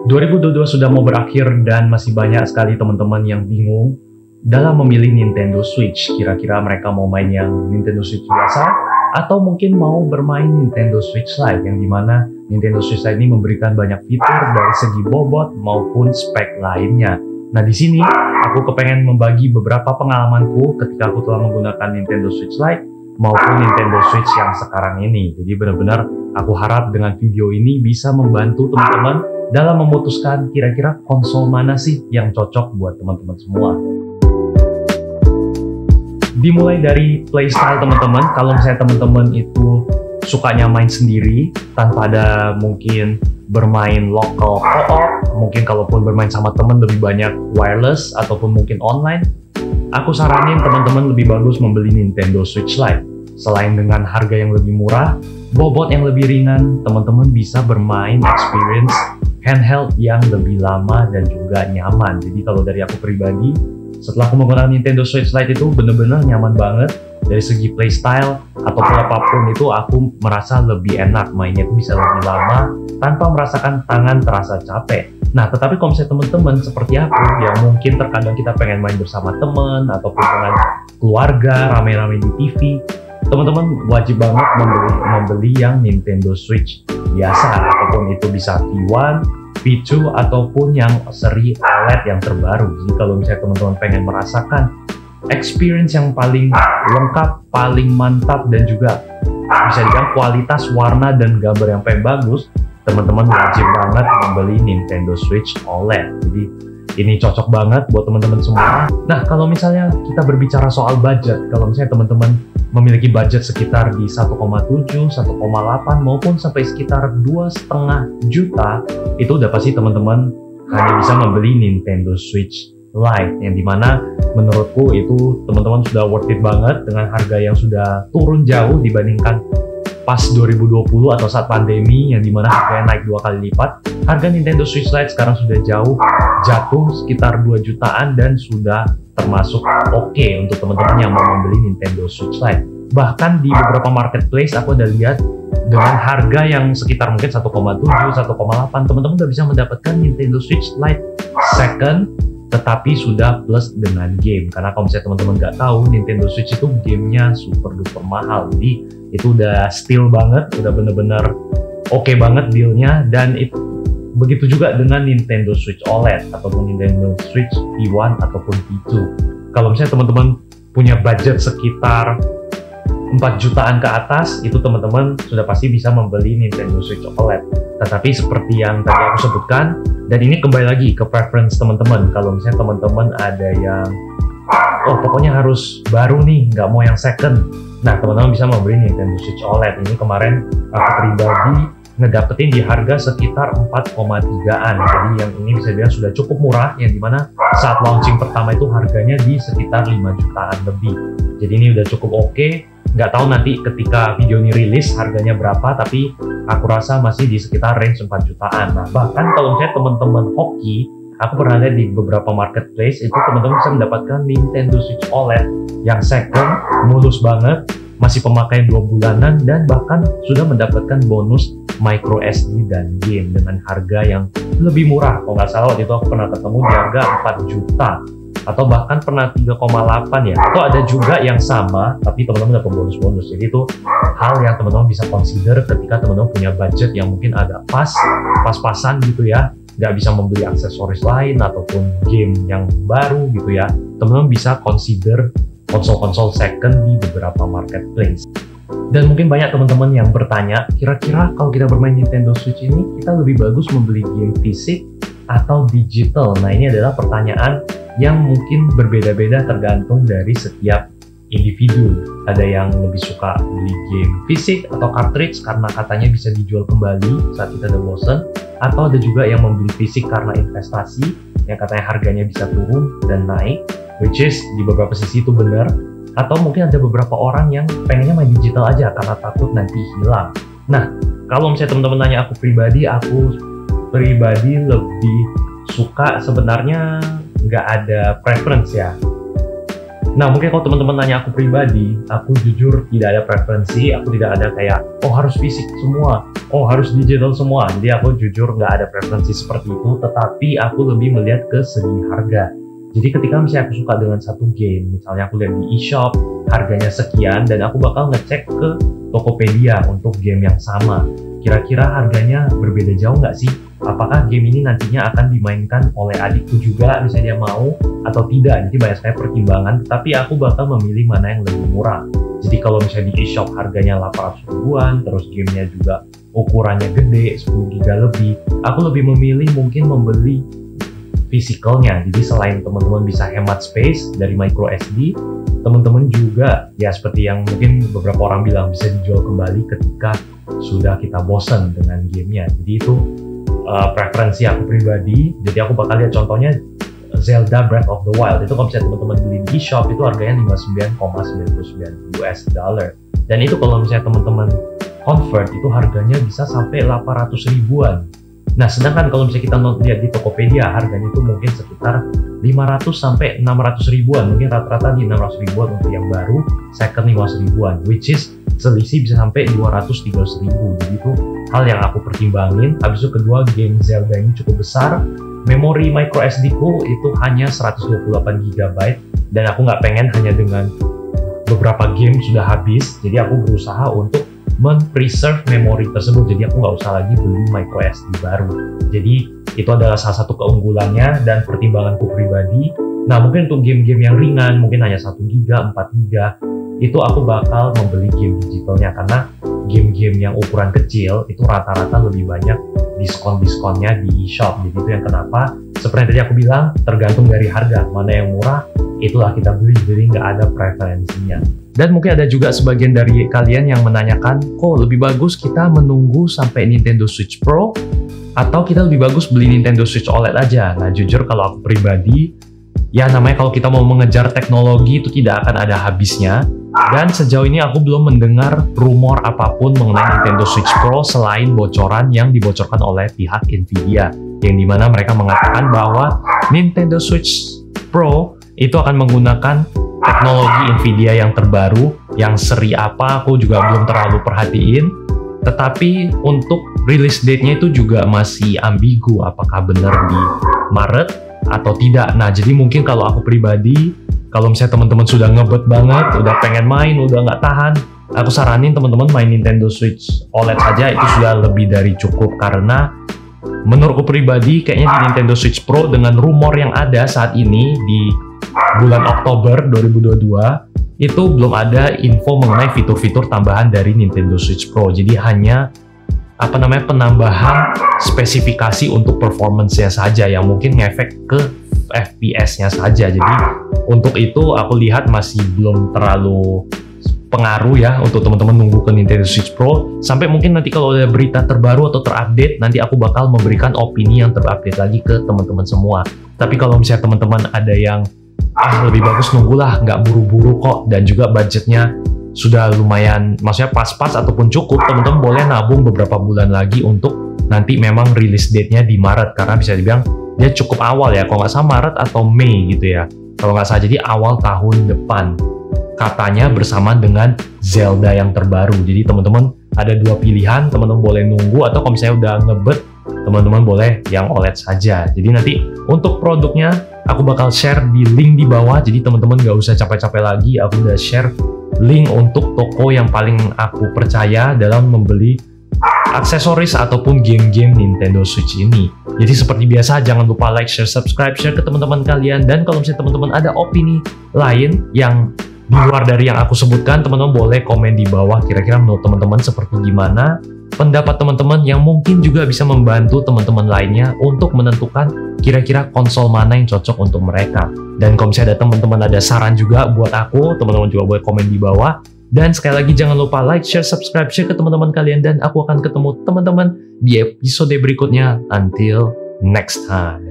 2022 sudah mau berakhir dan masih banyak sekali teman-teman yang bingung dalam memilih Nintendo Switch. Kira-kira mereka mau main yang Nintendo Switch biasa atau mungkin mau bermain Nintendo Switch Lite, yang dimana Nintendo Switch Lite ini memberikan banyak fitur dari segi bobot maupun spek lainnya. Nah, di sini aku kepengen membagi beberapa pengalamanku ketika aku telah menggunakan Nintendo Switch Lite maupun Nintendo Switch yang sekarang ini. Jadi benar-benar aku harap dengan video ini bisa membantu teman-teman dalam memutuskan kira-kira konsol mana sih yang cocok buat teman-teman semua. Dimulai dari playstyle teman-teman. Kalau misalnya teman-teman itu sukanya main sendiri tanpa ada mungkin bermain local co-op, mungkin kalaupun bermain sama teman lebih banyak wireless ataupun mungkin online, aku saranin teman-teman lebih bagus membeli Nintendo Switch Lite. Selain dengan harga yang lebih murah, bobot yang lebih ringan, teman-teman bisa bermain experience handheld yang lebih lama dan juga nyaman. Jadi kalau dari aku pribadi, setelah aku menggunakan Nintendo Switch Lite itu bener-bener nyaman banget. Dari segi playstyle ataupun apapun itu aku merasa lebih enak, mainnya itu bisa lebih lama tanpa merasakan tangan terasa capek. Nah, tetapi kalau misalnya teman-teman seperti aku yang mungkin terkadang kita pengen main bersama teman ataupun dengan keluarga rame-rame di TV, teman-teman wajib banget membeli yang Nintendo Switch biasa, ataupun itu bisa V1, V2 ataupun yang seri OLED yang terbaru. Jadi kalau misalnya teman-teman pengen merasakan experience yang paling lengkap, paling mantap, dan juga bisa dibilang kualitas warna dan gambar yang paling bagus, teman-teman wajib banget membeli Nintendo Switch OLED. Jadi ini cocok banget buat teman-teman semua. Nah, kalau misalnya kita berbicara soal budget, kalau misalnya teman-teman memiliki budget sekitar di 1,7, 1,8 maupun sampai sekitar 2,5 juta, itu udah pasti teman-teman hanya bisa membeli Nintendo Switch Lite, yang dimana menurutku itu teman-teman sudah worth it banget dengan harga yang sudah turun jauh dibandingkan pas 2020 atau saat pandemi, yang dimana harganya naik 2 kali lipat. Harga Nintendo Switch Lite sekarang sudah jatuh sekitar 2 jutaan dan sudah termasuk oke untuk teman-teman yang mau membeli Nintendo Switch Lite. Bahkan di beberapa marketplace aku udah lihat dengan harga yang sekitar mungkin 1,7, 1,8, teman-teman udah bisa mendapatkan Nintendo Switch Lite second, tetapi sudah plus dengan game. Karena kalau misalnya teman-teman nggak tahu, Nintendo Switch itu gamenya super duper mahal. Jadi itu udah steal banget, udah bener-bener oke banget dealnya. Dan itu begitu juga dengan Nintendo Switch OLED ataupun Nintendo Switch V1 ataupun V2. Kalau misalnya teman-teman punya budget sekitar 4 jutaan ke atas, itu teman-teman sudah pasti bisa membeli Nintendo Switch OLED. Tetapi seperti yang tadi aku sebutkan, dan ini kembali lagi ke preference teman-teman. Kalau misalnya teman-teman ada yang pokoknya harus baru nih, nggak mau yang second, nah teman-teman bisa membeli Nintendo Switch OLED. Ini kemarin aku pribadi ngedapetin di harga sekitar 4,3an. Jadi yang ini bisa bilang sudah cukup murah, yang dimana saat launching pertama itu harganya di sekitar 5 jutaan lebih. Jadi ini udah cukup oke. Nggak tahu nanti ketika video ini rilis harganya berapa, tapi aku rasa masih di sekitar range 4 jutaan. Nah, bahkan kalau misalnya teman-teman hoki, aku pernah lihat di beberapa marketplace itu teman-teman bisa mendapatkan Nintendo Switch OLED yang second, mulus banget, masih pemakaian 2 bulanan, dan bahkan sudah mendapatkan bonus micro SD dan game dengan harga yang lebih murah. Kalau nggak salah waktu itu aku pernah ketemu di harga 4 juta atau bahkan pernah 3,8 ya, atau ada juga yang sama tapi teman-teman dapat bonus-bonus. Jadi itu hal yang teman-teman bisa consider ketika teman-teman punya budget yang mungkin agak pas-pasan gitu ya, nggak bisa membeli aksesoris lain ataupun game yang baru gitu ya, teman-teman bisa consider konsol-konsol second di beberapa marketplace. Dan mungkin banyak teman-teman yang bertanya, kira-kira kalau kita bermain Nintendo Switch ini, kita lebih bagus membeli game fisik atau digital? Nah, ini adalah pertanyaan yang mungkin berbeda-beda tergantung dari setiap individu. Ada yang lebih suka beli game fisik atau cartridge karena katanya bisa dijual kembali saat kita udah bosen, atau ada juga yang membeli fisik karena investasi, yang katanya harganya bisa turun dan naik, which is di beberapa sisi itu benar. Atau mungkin ada beberapa orang yang pengennya main digital aja karena takut nanti hilang. Nah, kalau misalnya teman-teman nanya aku pribadi lebih suka, sebenarnya nggak ada preference ya. Nah, mungkin kalau teman-teman nanya aku pribadi, aku jujur tidak ada preferensi, aku tidak ada kayak, oh harus fisik semua, oh harus digital semua. Jadi aku jujur nggak ada preferensi seperti itu, tetapi aku lebih melihat ke segi harga. Jadi ketika misalnya aku suka dengan satu game, misalnya aku lihat di eShop, harganya sekian, dan aku bakal ngecek ke Tokopedia untuk game yang sama. Kira-kira harganya berbeda jauh nggak sih? Apakah game ini nantinya akan dimainkan oleh adikku juga, misalnya dia mau, atau tidak? Jadi banyak sekali pertimbangan, tapi aku bakal memilih mana yang lebih murah. Jadi kalau misalnya di eShop harganya 800 ribuan, terus gamenya juga ukurannya gede, 10 GB lebih, aku lebih memilih mungkin membeli fisikalnya. Jadi selain teman-teman bisa hemat space dari micro SD, teman-teman juga ya seperti yang mungkin beberapa orang bilang bisa dijual kembali ketika sudah kita bosan dengan gamenya. Jadi itu preferensi aku pribadi. Jadi aku bakal lihat contohnya Zelda Breath of the Wild. Itu kalau misalnya teman-teman beli di eShop itu harganya 59,99 US dollar. Dan itu kalau misalnya teman-teman convert itu harganya bisa sampai 800 ribuan. Nah, sedangkan kalau misalnya kita lihat di Tokopedia, harganya itu mungkin sekitar 500 sampai 600 ribuan. Mungkin rata-rata di 600 ribuan untuk yang baru, second 500 ribuan, which is selisih bisa sampai 200-300 ribu. Jadi itu hal yang aku pertimbangin. Habis itu kedua, game Zelda ini cukup besar. Memori micro SD ku itu hanya 128 GB, dan aku nggak pengen hanya dengan beberapa game sudah habis. Jadi aku berusaha untuk men-preserve memori tersebut, jadi aku nggak usah lagi beli micro SD baru. Jadi itu adalah salah satu keunggulannya dan pertimbanganku pribadi. Nah, mungkin untuk game-game yang ringan, mungkin hanya 1 GB, 4 GB, itu aku bakal membeli game digitalnya, karena game-game yang ukuran kecil itu rata-rata lebih banyak diskon-diskonnya di eShop. Jadi itu yang kenapa, seperti yang tadi aku bilang, tergantung dari harga, mana yang murah, itulah kita beli, jadi nggak ada preferensinya. Dan mungkin ada juga sebagian dari kalian yang menanyakan, kok lebih bagus kita menunggu sampai Nintendo Switch Pro, atau kita lebih bagus beli Nintendo Switch OLED aja? Nah, jujur kalau aku pribadi, ya namanya kalau kita mau mengejar teknologi itu tidak akan ada habisnya. Dan sejauh ini aku belum mendengar rumor apapun mengenai Nintendo Switch Pro selain bocoran yang dibocorkan oleh pihak Nvidia, yang dimana mereka mengatakan bahwa Nintendo Switch Pro itu akan menggunakan teknologi Nvidia yang terbaru, yang seri apa aku juga belum terlalu perhatiin. Tetapi untuk release date-nya itu juga masih ambigu, apakah benar di Maret atau tidak. Nah, jadi mungkin kalau aku pribadi, kalau misalnya teman-teman sudah ngebet banget, udah pengen main, udah nggak tahan, aku saranin teman-teman main Nintendo Switch OLED saja, itu sudah lebih dari cukup. Karena menurutku pribadi, kayaknya di Nintendo Switch Pro dengan rumor yang ada saat ini di bulan Oktober 2022, itu belum ada info mengenai fitur-fitur tambahan dari Nintendo Switch Pro. Jadi hanya penambahan spesifikasi untuk performance-nya saja yang mungkin ngefek ke FPS-nya saja. Jadi untuk itu aku lihat masih belum terlalu pengaruh ya untuk teman-teman nunggu ke Nintendo Switch Pro. Sampai mungkin nanti kalau ada berita terbaru atau terupdate, nanti aku bakal memberikan opini yang terupdate lagi ke teman-teman semua. Tapi kalau misalnya teman-teman ada yang lebih bagus nunggulah, nggak buru-buru kok, dan juga budgetnya sudah lumayan, maksudnya pas-pas ataupun cukup, teman-teman boleh nabung beberapa bulan lagi untuk nanti memang release date-nya di Maret, karena bisa dibilang dia cukup awal ya, kalau nggak salah Maret atau Mei gitu ya, kalau nggak salah, jadi awal tahun depan katanya bersamaan dengan Zelda yang terbaru. Jadi teman-teman ada dua pilihan, teman-teman boleh nunggu, atau kalau misalnya udah ngebet, teman-teman boleh yang OLED saja. Jadi nanti untuk produknya aku bakal share di link di bawah, jadi teman-teman gak usah capek-capek lagi, aku udah share link untuk toko yang paling aku percaya dalam membeli aksesoris ataupun game-game Nintendo Switch ini. Jadi seperti biasa, jangan lupa like, share, subscribe, share ke teman-teman kalian. Dan kalau misalnya teman-teman ada opini lain yang di luar dari yang aku sebutkan, teman-teman boleh komen di bawah, kira-kira menurut teman-teman seperti gimana pendapat teman-teman, yang mungkin juga bisa membantu teman-teman lainnya untuk menentukan kira-kira konsol mana yang cocok untuk mereka. Dan kalau misalnya ada teman-teman ada saran juga buat aku, teman-teman juga boleh komen di bawah. Dan sekali lagi jangan lupa like, share, subscribe, share ke teman-teman kalian, dan aku akan ketemu teman-teman di episode berikutnya. Until next time.